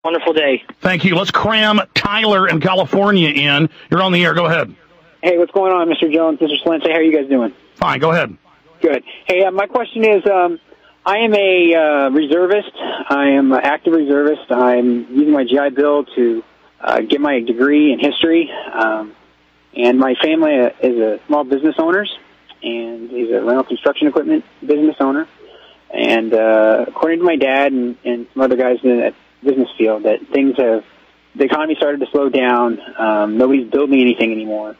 Wonderful day. Thank you. Let's cram Tyler in California in. You're on the air. Go ahead. Hey, what's going on, Mr. Jones, Mr. Celente? How are you guys doing? Fine. Go ahead. Good. Hey, my question is, I am a reservist. I am an active reservist. I'm using my GI Bill to get my degree in history. And my family is a small business owners, and he's a rental construction equipment business owner. And according to my dad and some other guys in that business field, that the economy started to slow down. Nobody's building anything anymore.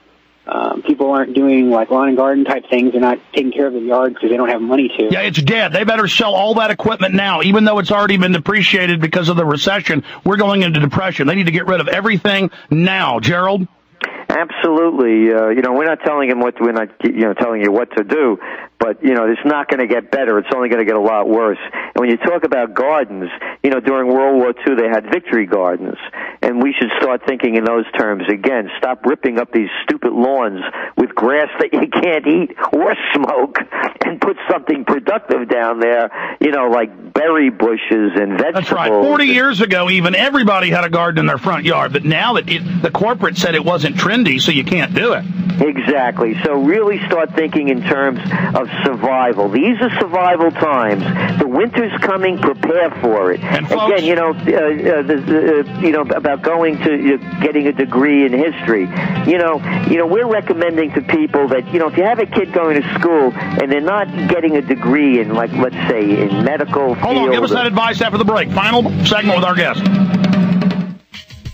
People aren't doing like lawn and garden type things. They're not taking care of the yard because they don't have money to. Yeah, it's dead. They better sell all that equipment now, even though it's already been depreciated because of the recession. We're going into depression. They need to get rid of everything now. Gerald? Absolutely. We're not telling him telling you what to do, but, it's not going to get better. It's only going to get a lot worse. And when you talk about gardens, during World War II, they had victory gardens. And we should start thinking in those terms again. Stop ripping up these stupid lawns with grass that you can't eat or smoke and put something productive down there, like berry bushes and vegetables. That's right. 40 years ago, even, everybody had a garden in their front yard. But now that the corporate said it wasn't trendy, so you can't do it. Exactly. So really start thinking in terms of survival. These are survival times. The winter's coming. Prepare for it. And folks, again, about going to getting a degree in history. We're recommending to people that if you have a kid going to school and they're not getting a degree in, like, let's say, in medical. Hold on. Give us that advice after the break. Final segment with our guest.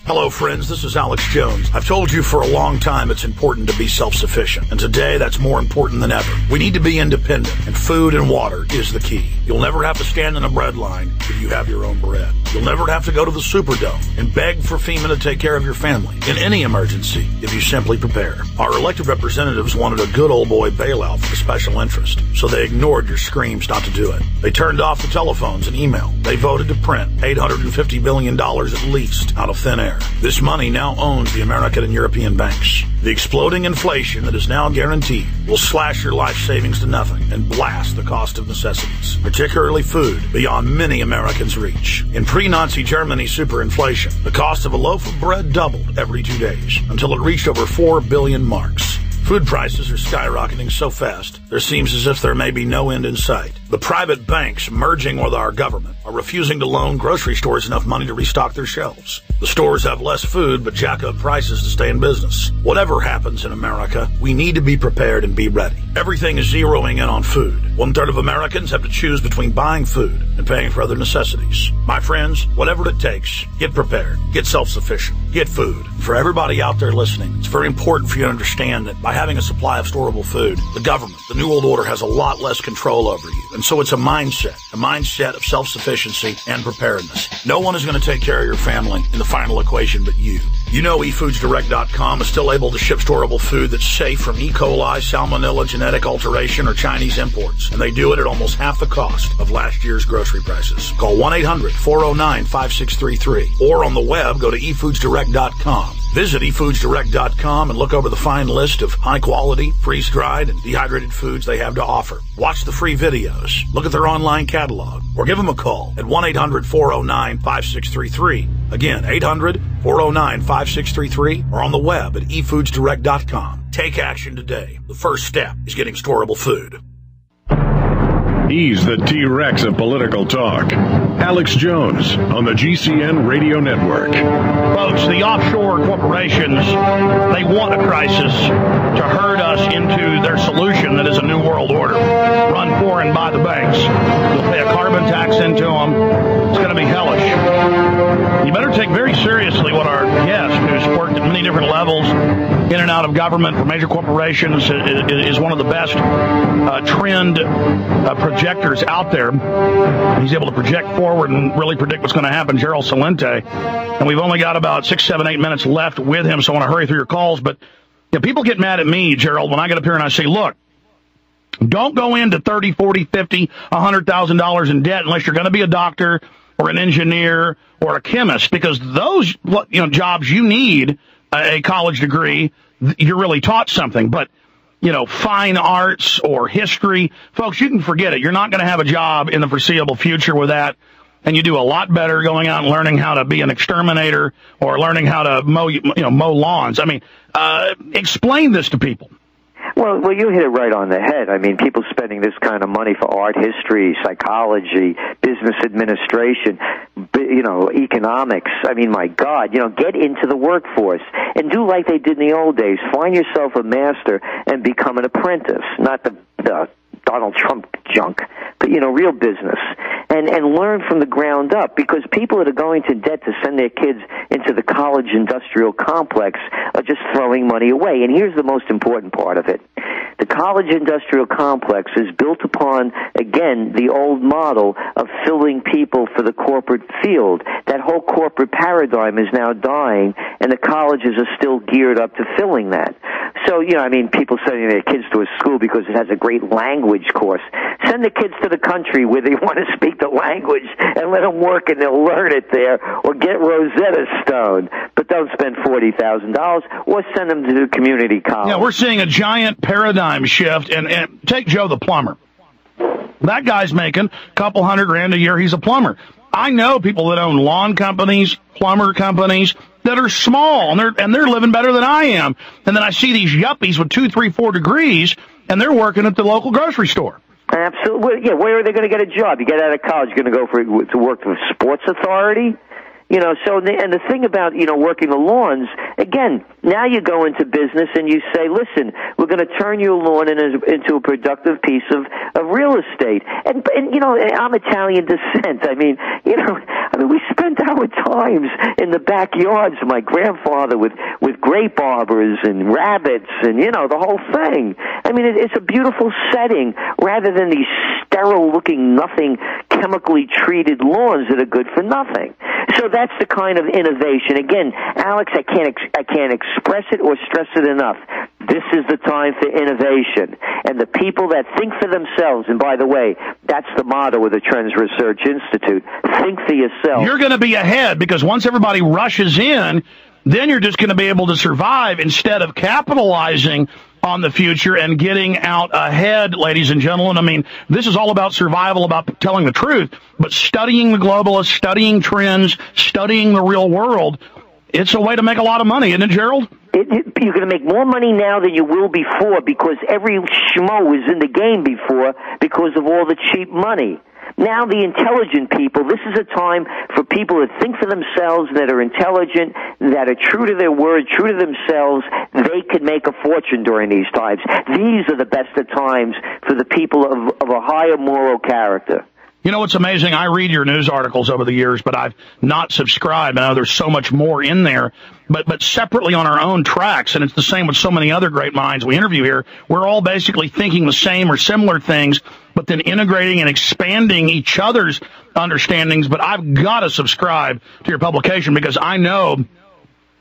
Hello, friends. This is Alex Jones. I've told you for a long time it's important to be self-sufficient, and today that's more important than ever. We need to be independent, and food and water is the key. You'll never have to stand in a bread line if you have your own bread. You'll never have to go to the Superdome and beg for FEMA to take care of your family in any emergency if you simply prepare. Our elected representatives wanted a good old boy bailout for the special interest, so they ignored your screams not to do it. They turned off the telephones and email. They voted to print $850 billion at least out of thin air. This money now owns the American and European banks. The exploding inflation that is now guaranteed will slash your life savings to nothing and blast the cost of necessities, particularly food, beyond many Americans' reach. In pre-Nazi Germany superinflation, the cost of a loaf of bread doubled every 2 days until it reached over 4 billion marks. Food prices are skyrocketing so fast, there seems as if there may be no end in sight. The private banks merging with our government are refusing to loan grocery stores enough money to restock their shelves. The stores have less food, but jack up prices to stay in business. Whatever happens in America, we need to be prepared and be ready. Everything is zeroing in on food. 1/3 of Americans have to choose between buying food and paying for other necessities. My friends, whatever it takes, get prepared, get self-sufficient, get food. For everybody out there listening, it's very important for you to understand that by having a supply of storable food, the government, the New World Order, has a lot less control over you. And so it's a mindset of self-sufficiency and preparedness. No one is going to take care of your family in the final equation but you. eFoodsDirect.com is still able to ship storable food that's safe from E. coli, salmonella, genetic alteration, or Chinese imports. And they do it at almost half the cost of last year's grocery prices. Call 1-800-409-5633. Or on the web, go to eFoodsDirect.com. Visit eFoodsDirect.com and look over the fine list of high-quality, freeze-dried, and dehydrated foods they have to offer. Watch the free videos, look at their online catalog, or give them a call at 1-800-409-5633. Again, 800-409-5633, or on the web at eFoodsDirect.com. Take action today. The first step is getting storable food. He's the T-Rex of political talk. Alex Jones on the GCN Radio Network. Folks, the offshore corporations, they want a crisis to herd us into their solution that is a new world order. Run for and by the banks. You'll pay a carbon tax into them. It's going to be hellish. You better take very seriously what our guest, who's worked at many different levels in and out of government for major corporations, is one of the best trend projectors out there. He's able to project forward and really predict what's going to happen. Gerald Celente. And we've only got about 6, 7, 8 minutes left with him, so I want to hurry through your calls. But people get mad at me, Gerald, when I get up here and I say, look, don't go into $30, $40, $50, $100,000 in debt unless you're going to be a doctor or an engineer or a chemist, because those jobs you need a college degree. You're really taught something. But fine arts or history, folks, you can forget it. You're not going to have a job in the foreseeable future with that. and you do a lot better going out and learning how to be an exterminator or learning how to mow lawns. I mean, explain this to people. Well, you hit it right on the head. I mean, people spending this kind of money for art history, psychology, business administration, economics. I mean, my God, get into the workforce and do like they did in the old days. Find yourself a master and become an apprentice, not the Donald Trump junk, but, real business. And learn from the ground up, because people that are going to debt to send their kids into the college industrial complex are just throwing money away. And here's the most important part of it. The college industrial complex is built upon, again, the old model of filling people for the corporate field. That whole corporate paradigm is now dying, and the colleges are still geared up to filling that. So, people sending their kids to a school because it has a great language course. Send the kids to the country where they want to speak the language and let them work and they'll learn it there, or get Rosetta Stone. But don't spend $40,000, or send them to community college. Yeah, we're seeing a giant paradigm shift, and take Joe the plumber. That guy's making a couple $100,000 a year. He's a plumber. I know people that own lawn companies, plumber companies, that are small, and they're living better than I am. And then I see these yuppies with 2, 3, 4 degrees, and they're working at the local grocery store. Absolutely. Yeah, where are they going to get a job? You get out of college, you're going to go to work for a sports authority? And the thing about, working the lawns, again, now you go into business and you say, listen, we're going to turn your lawn into a productive piece of real estate. And I'm Italian descent. I mean, we spent our times in the backyards of my grandfather with grape arbors and rabbits and, the whole thing. I mean, it's a beautiful setting rather than these sterile-looking, nothing, chemically treated lawns that are good for nothing. So that's the kind of innovation. Again, Alex, I can't express it or stress it enough. This is the time for innovation. And the people that think for themselves, and by the way, that's the motto of the Trends Research Institute, think for yourself. You're going to be ahead, because once everybody rushes in, then you're just going to be able to survive instead of capitalizing on the future and getting out ahead, ladies and gentlemen. I mean, this is all about survival, about telling the truth, but studying the globalists, studying trends, studying the real world, it's a way to make a lot of money, isn't it, Gerald? You're going to make more money now than you will before, because every schmo was in the game before because of all the cheap money. Now the intelligent people, this is a time for people that think for themselves, that are intelligent, that are true to their word, true to themselves. They can make a fortune during these times. These are the best of times for the people of a higher moral character. You know what's amazing? I read your news articles over the years, but I've not subscribed. I know there's so much more in there, but separately on our own tracks, and it's the same with so many other great minds we interview here. We're all basically thinking the same or similar things, but then integrating and expanding each other's understandings. But I've got to subscribe to your publication, because I know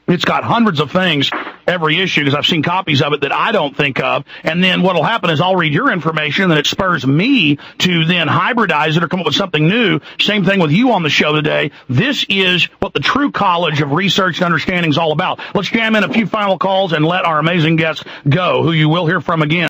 it's got hundreds of things every issue, because I've seen copies of it that I don't think of. And then what'll happen is I'll read your information, and then it spurs me to then hybridize it or come up with something new. Same thing with you on the show today. This is what the true College of Research and Understanding is all about. Let's jam in a few final calls and let our amazing guests go, who you will hear from again.